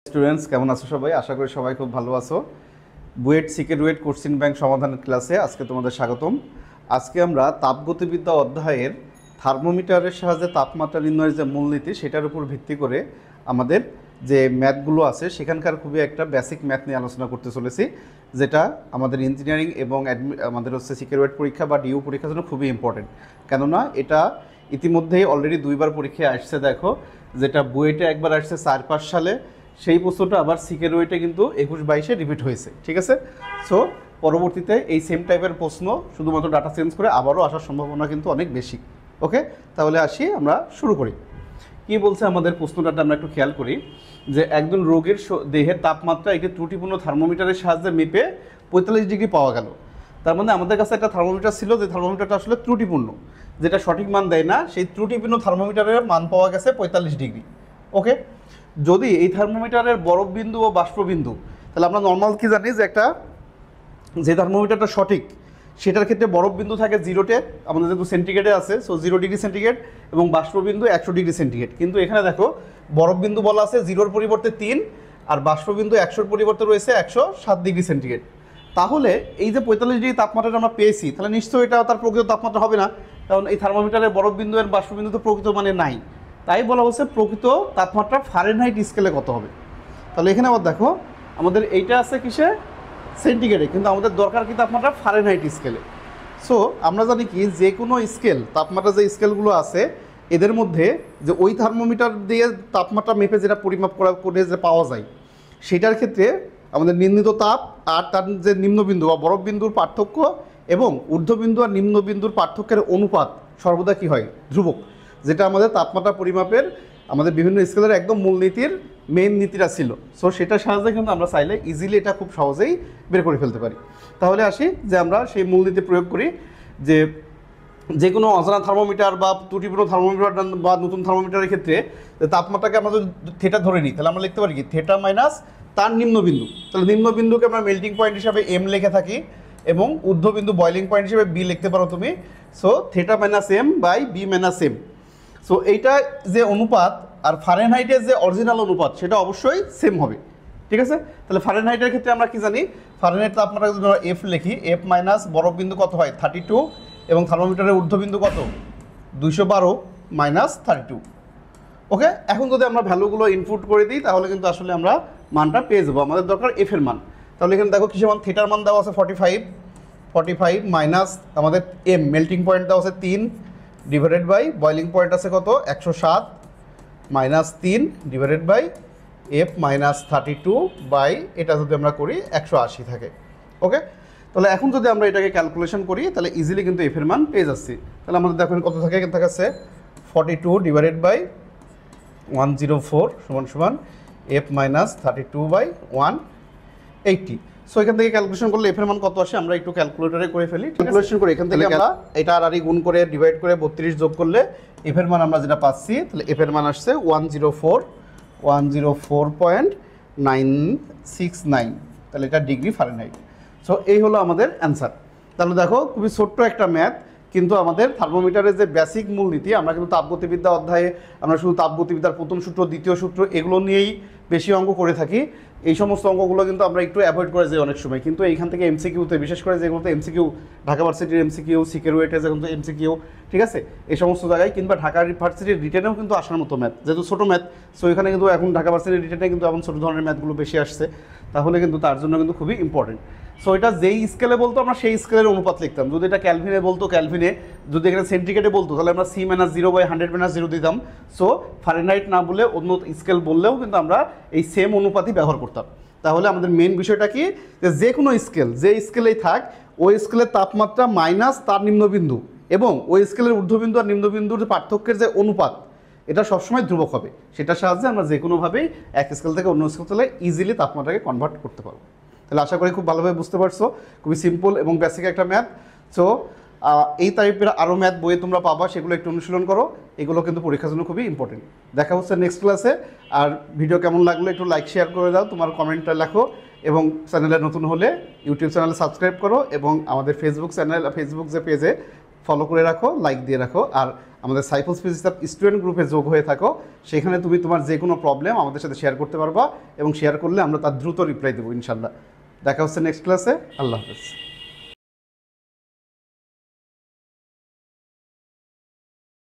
Students কেমন আছো সবাই? আশা করি সবাই খুব ভালো আছো। বুয়েট সিকেরুয়েট কোশ্চেন ব্যাংক সমাধানের ক্লাসে আজকে তোমাদের স্বাগতম। আজকে আমরা তাপগতিবিদ্যা অধ্যায়ের থার্মোমিটারের সাহায্যে তাপমাত্রা নির্ণয়ের যে মূলনীতি সেটার উপর ভিত্তি করে আমাদের যে ম্যাথগুলো আছে সেখানকার খুবই একটা বেসিক ম্যাথ নিয়ে আলোচনা করতে চলেছি, যেটা আমাদের ইঞ্জিনিয়ারিং এবং আমাদের হচ্ছে সিকেরুয়েট পরীক্ষা বা ডিইউ পরীক্ষার জন্য খুবই ইম্পর্টেন্ট। কেননা এটা ইতিমধ্যেই অলরেডি দুইবার পরীক্ষায় আসছে। দেখো, যেটা বুয়েটে একবার আসছে 4-5 সালে, সেই প্রশ্নটা আবার সিকেরুয়েটে কিন্তু 21-22-এ রিপিট হয়েছে। ঠিক আছে, সো পরবর্তীতে এই সেম টাইপের প্রশ্ন শুধুমাত্র ডাটা চেঞ্জ করে আবারও আসার সম্ভাবনা কিন্তু অনেক বেশি। ওকে, তাহলে আসি, আমরা শুরু করি। কি বলছে আমাদের প্রশ্নটা আমরা একটু খেয়াল করি, যে একজন রোগীর দেহের তাপমাত্রা একটি ত্রুটিপূর্ণ থার্মোমিটারের সাহায্যে মেপে 45 ডিগ্রি পাওয়া গেল। তার মানে আমাদের কাছে একটা থার্মোমিটার ছিল, যে থার্মোমিটারটা আসলে ত্রুটিপূর্ণ, যেটা সঠিক মান দেয় না, সেই ত্রুটিপূর্ণ থার্মোমিটারের মান পাওয়া গেছে 45 ডিগ্রি। ওকে, যদি এই থার্মোমিটারের বরফ বিন্দু ও বাষ্পবিন্দু, তাহলে আমরা নর্মাল কি জানি যে একটা যে থার্মোমিটারটা সঠিক সেটার ক্ষেত্রে বরফ বিন্দু থাকে 0-তে, আমাদের যেহেতু সেন্টিগ্রেডে আছে, সো 0 ডিগ্রি সেন্টিগ্রেড, এবং বাষ্পবিন্দু 100 ডিগ্রি সেন্টিগ্রেড। কিন্তু এখানে দেখো বরফ বিন্দু বলা আছে 0-র পরিবর্তে 3, আর বাষ্পবিন্দু 100-র পরিবর্তে রয়েছে 107 ডিগ্রি সেন্টিগ্রেড। তাহলে এই যে 45 ডিগ্রি তাপমাত্রাটা আমরা পেয়েছি, তাহলে নিশ্চয়ই এটা তার প্রকৃত তাপমাত্রা হবে না, কারণ এই থার্মোমিটারের বরফ বিন্দু আর বাষ্পবিন্দু তো প্রকৃত মানে নাই। তাই বলা হচ্ছে প্রকৃত তাপমাত্রা ফারেনহাইট স্কেলে কত হবে। তাহলে এখানে আবার দেখো, আমাদের এইটা আছে কিসে, সেন্টিগ্রেডে, কিন্তু আমাদের দরকার কি তাপমাত্রা ফারেনহাইট স্কেলে। সো আমরা জানি কি, যে কোনো স্কেল, তাপমাত্রা যে স্কেলগুলো আছে এদের মধ্যে যে ওই থার্মোমিটার দিয়ে তাপমাত্রা মেপে যেটা পরিমাপ করে যে পাওয়া যায়, সেটার ক্ষেত্রে আমাদের নির্ণীত তাপ আর তার যে নিম্নবিন্দু বা বরফ বিন্দুর পার্থক্য এবং ঊর্ধ্ববিন্দু আর নিম্নবিন্দুর পার্থক্যের অনুপাত সর্বদা কী হয়, ধ্রুবক, যেটা আমাদের তাপমাত্রা পরিমাপের আমাদের বিভিন্ন স্কেলের একদম মূলনীতির মেইন নীতিটা ছিল। সো সেটার সাহায্যে কিন্তু আমরা চাইলে ইজিলি এটা খুব সহজেই বের করে ফেলতে পারি। তাহলে আসি যে আমরা সেই মূলনীতি প্রয়োগ করি, যে কোনো অজানা থার্মোমিটার বা ত্রুটিপূর্ণ থার্মোমিটার বা নতুন থার্মোমিটারের ক্ষেত্রে তাপমাত্রাকে আমরা যদি থেটা ধরে নিই, তাহলে আমরা লিখতে পারি কি, থেটা মাইনাস তার নিম্নবিন্দু। তাহলে নিম্নবিন্দুকে আমরা মেল্টিং পয়েন্ট হিসাবে এম লিখে থাকি, এবং ঊর্ধ্ববিন্দু বয়লিং পয়েন্ট হিসেবে বি লিখতে পারো তুমি। So theta minus M by B minus M. So এইটা যে অনুপাত আর ফারেনহাইটের যে অরিজিনাল অনুপাত সেটা অবশ্যই সেম হবে। ঠিক আছে, তাহলে ফারেনহাইটের ক্ষেত্রে আমরা কি জানি, ফারেনহাইট তাপমাত্রা যদি আমরা এফ লিখি, এফ মাইনাস বরফ বিন্দু কত হয় 32, এবং থার্মোমিটারের ঊর্ধ্ববিন্দু কত 212 মাইনাস 32। ওকে, এখন যদি আমরা ভ্যালুগুলো ইনপুট করে দিই তাহলে কিন্তু আসলে আমরা মানটা পেয়ে যাবো। আমাদের দরকার এফ এর মান। তাহলে এখানে দেখো কিসের মান, থিটার মান দেওয়া আছে 45 মাইনাস আমাদের এম মেল্টিং পয়েন্ট দেওয়া আছে 3 ডিভাইডেড বাই বয়লিং পয়েন্ট আছে কত 107 minus 3 divided by F minus 32 by এটা যদি আমরা করি 180 থাকে। ওকে, তাহলে এখন যদি আমরা এটাকে ক্যালকুলেশন করি তাহলে ইজিলি কিন্তু এফ এর মান পেয়ে যাচ্ছি। তাহলে আমাদের দেখুন কত থাকে, এখানে থাকছে 42 ডিভাইডেড বাই 104 সমান সমান এফ মাইনাস 32 বাই 180। সো এখান থেকে ক্যালকুলেশন করলে এফের মান কত আসে আমরা একটু ক্যালকুলেটরে করে ফেলি। ক্যালকুলেশন করে এখান থেকে আমরা এটা আর গুণ করে ডিভাইড করে 32 যোগ করলে এফের মান আমরা যেটা পাচ্ছি, তাহলে এফের মান আসছে 104.969। তাহলে এটা ডিগ্রি ফারেনহাইট। সো এই হলো আমাদের অ্যান্সার। তাহলে দেখো খুবই ছোট্ট একটা ম্যাথ, কিন্তু আমাদের থার্মোমিটারের যে বেসিক মূলনীতি, আমরা কিন্তু তাপগতিবিদ্যা অধ্যায়ে আমরা শুধু তাপগতিবিদ্যার প্রথম সূত্র, দ্বিতীয় সূত্র এগুলো নিয়েই বেশি অঙ্ক করে থাকি। এই সমস্ত অঙ্কগুলো কিন্তু আমরা একটু অ্যাভয়েড করে যাই অনেক সময়, কিন্তু এইখান থেকে এমসিকিউতে, বিশেষ করে যেগুলোতে এমসিকিউ, ঢাকা ভার্সিটির এমসিকিউ, সিকেরুয়েটে যেগুলো এমসিকিউ, ঠিক আছে, এই সমস্ত জায়গায়, কিংবা ঢাকা ভার্সিটির রিটেনেও কিন্তু আসার মতো ম্যাথ, যেহেতু ছোটো ম্যাথ। সো এখানে কিন্তু এখন ঢাকা ভার্সিটির রিটেনে কিন্তু এখন ছোটো ধরনের ম্যাথগুলো বেশি আসছে, তাহলে কিন্তু তার জন্য কিন্তু খুবই ইম্পর্টেন্ট। সো এটা যেই স্কেলে বলতো আমরা সেই স্কেলের অনুপাত লিখতাম। যদি এটা ক্যালভিনে বলতো ক্যালভিনে, যদি এখানে সেন্টিগ্রেডে বলতো তাহলে আমরা সি মাইনাস 0/100 দিতাম। সো ফারেনহাইট না বলে অন্য স্কেল বললেও কিন্তু আমরা এই সেম অনুপাতই ব্যবহার করতাম। তাহলে আমাদের মেন বিষয়টা কি, যে কোনো স্কেল, যে স্কেলেই থাক, ওই স্কেলের তাপমাত্রা মাইনাস তার নিম্নবিন্দু এবং ওই স্কেলের ঊর্ধ্ববিন্দু আর নিম্নবিন্দুর পার্থক্যের যে অনুপাত, এটা সবসময় ধ্রুবক হবে। সেটার সাহায্যে আমরা যে কোনোভাবেই এক স্কেল থেকে অন্য স্কেলে ইজিলি তাপমাত্রাকে কনভার্ট করতে পারবো। তাহলে আশা করি খুব ভালোভাবে বুঝতে পারছো, খুবই সিম্পল এবং বেসিক একটা ম্যাথ। সো এই টাইপের আরও ম্যাথ বইয়ে তোমরা পাবা, সেগুলো একটু অনুশীলন করো, এগুলো কিন্তু পরীক্ষার জন্য খুবই ইম্পর্টেন্ট। দেখা হচ্ছে নেক্সট ক্লাসে। আর ভিডিও কেমন লাগলো একটু লাইক শেয়ার করে দাও, তোমার কমেন্টটা লেখো, এবং চ্যানেলে নতুন হলে ইউটিউব চ্যানেলে সাবস্ক্রাইব করো, এবং আমাদের ফেসবুক যে পেজে ফলো করে রাখো, লাইক দিয়ে রাখো। আর আমাদের সাইফুল স্পিচ স্টুডেন্ট গ্রুপে যোগ হয়ে থাকো, সেখানে তুমি তোমার যে কোনো প্রবলেম আমাদের সাথে শেয়ার করতে পারবা, এবং শেয়ার করলে আমরা তার দ্রুত রিপ্লাই দেবো ইনশাল্লাহ। দেখা হচ্ছে নেক্সট ক্লাসে। আল্লাহ হাফেজ।